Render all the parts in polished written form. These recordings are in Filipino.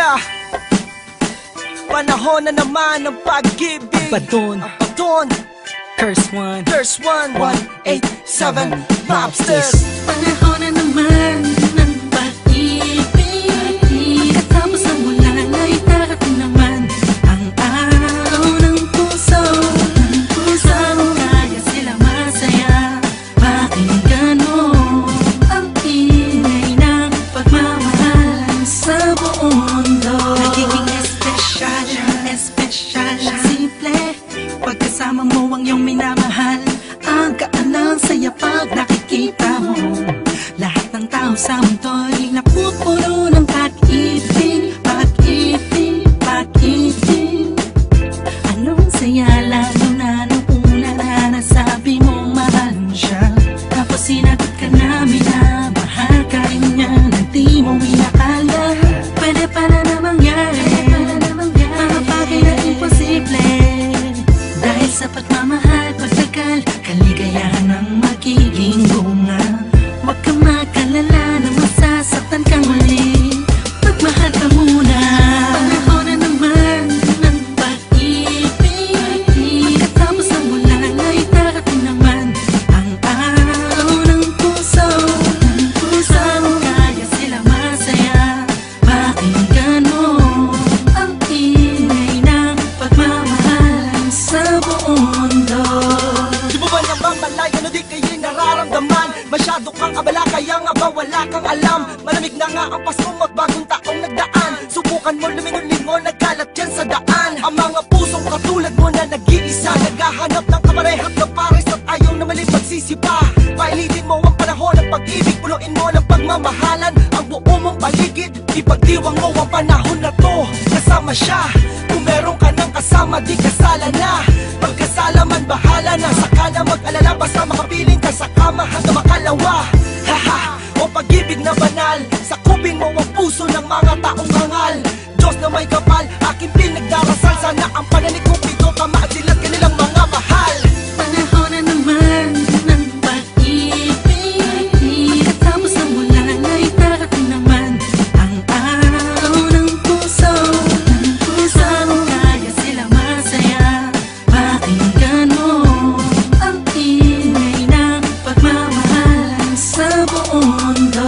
Yeah, panahon na naman ng pag-ibig. Badon, Badon, Curse One, 187 Mobsters. Panahon na naman ng pag-ibig. Katapos ang ulan ay darating naman ang araw ng puso. Kaya sila masaya. Pakinggan mo ang ingay ng pagmamahal sa buong mundo. Nagiging espesyal, espesyal, simple pagkasama mo ang iyong minamahal. Ang gaan ng saya pag nakikita mo. Lahat ng tao sa mundo'y napupuno ng pag-ibig. Pag-ibig, pag-ibig. Anong saya lalo na nung una na nasabi mong mahal mo siya. Tapos sinagot ka namin na mahal ka rin niya na di mo inakala. Pwede pala na mangyari mga bagay na imposible. Dahil sa pagmamahal, pagtagal, kaligayahan ang magiging bunga. Huwag kang mag-alala na masasaktan kang muli. Magmahal ka muna. Panahon na naman ng pag-ibig. Pagkatapos ng ulan ay darating naman ang araw ng puso. Kaya sila masaya. Pakinggan mo ang ingay ng pagmamahal sa buong mundo. Di mo ba naman malayo na di kayo nararamdaman? Masyado kang abala kaya nga ba wala kang alam? Malamig na nga ang Pasko at bagong taong nagdaan. Subukan mo lumingon-lingon, nagkalat yan sa daan. Ang mga pusong katulad mo na nag-iisa, naghahanap ng kaparehas na pares at ayaw na mali pagsisipa. Pailitin mo ang panahon ng pag-ibig, punuin mo ng pagmamahalan ang buo mong paligid. Ipagdiwang mo ang panahon na to, kasama siya. Kung meron ka ng kasama, di kasala na. Pagkasala man, bahala na. Saka na mag-alala, basta makapiling ka sa kama hanggang makalawa. Haha, o pag-ibig na banal, sakupin mo ang puso ng mga taong hangal. Diyos na may kapal, aking pinagdarasal. Sana ang panalig kong pito, tamaan sila't kanilang mga mahal. Panahon na naman ng pag-ibig. Katapos ng ulan ay darating naman ang araw ng puso. Kaya sila masaya. Pakinggan mo ang ingay ng pagmamahal sa buong mundo.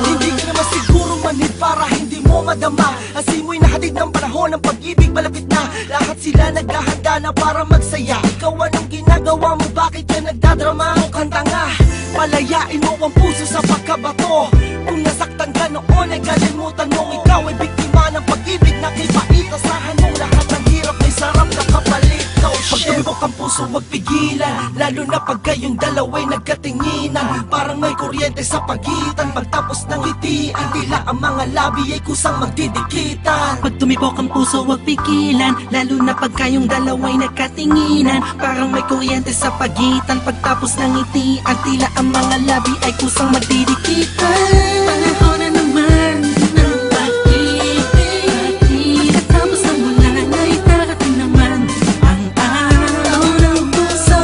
Hindi ka naman siguro manhid para hindi mo madama. Ang simoy na hatid ng panahon ng pag-ibig malapit na. Lahat sila naghahanda na para magsaya. Ikaw anong ginagawa mo? Bakit ka nagdadrama? Mukhang tanga. Palayain mo ang puso sa pagkabato. Kung nasaktan ka noon ay kalimutan mong ikaw ay biktima ng pag-ibig na kipait. Asahan mong lahat ng hirap may sarap na kapalit. No shit. Pag tumibok ang puso wag pigilan, lalo na pag kayong dalawa'y nagkatinginan. Parang may kuryente sa pagitan. Pagtapos ng ngiti ang tila ang mga labi ay kusang magdidikitan. Pag tumibok ang puso huwag pigilan, lalo na pag kayong dalawa'y nagkatinginan. Parang may kuryente sa pagitan. Pagtapos ng ngiti ang tila ang mga labi ay kusang magdidikitan. Panahon na naman ng pag-ibig. Katapos ng ulan ay darating naman ang araw ng puso.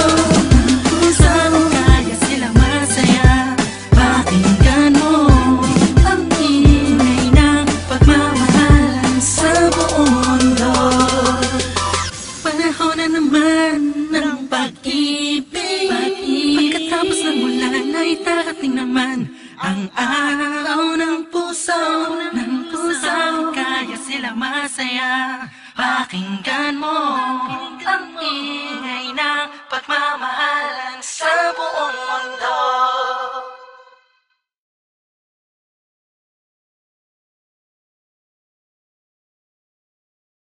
Kaya sila masaya. Pakinggan mo ang ingay ng pagmamahal sa buong mundo. Panahon na naman ng pag-ibig. Pagkatapos ng ulan ay darating naman ang araw ng puso. Kaya sila masaya. Pakinggan mo ang ingay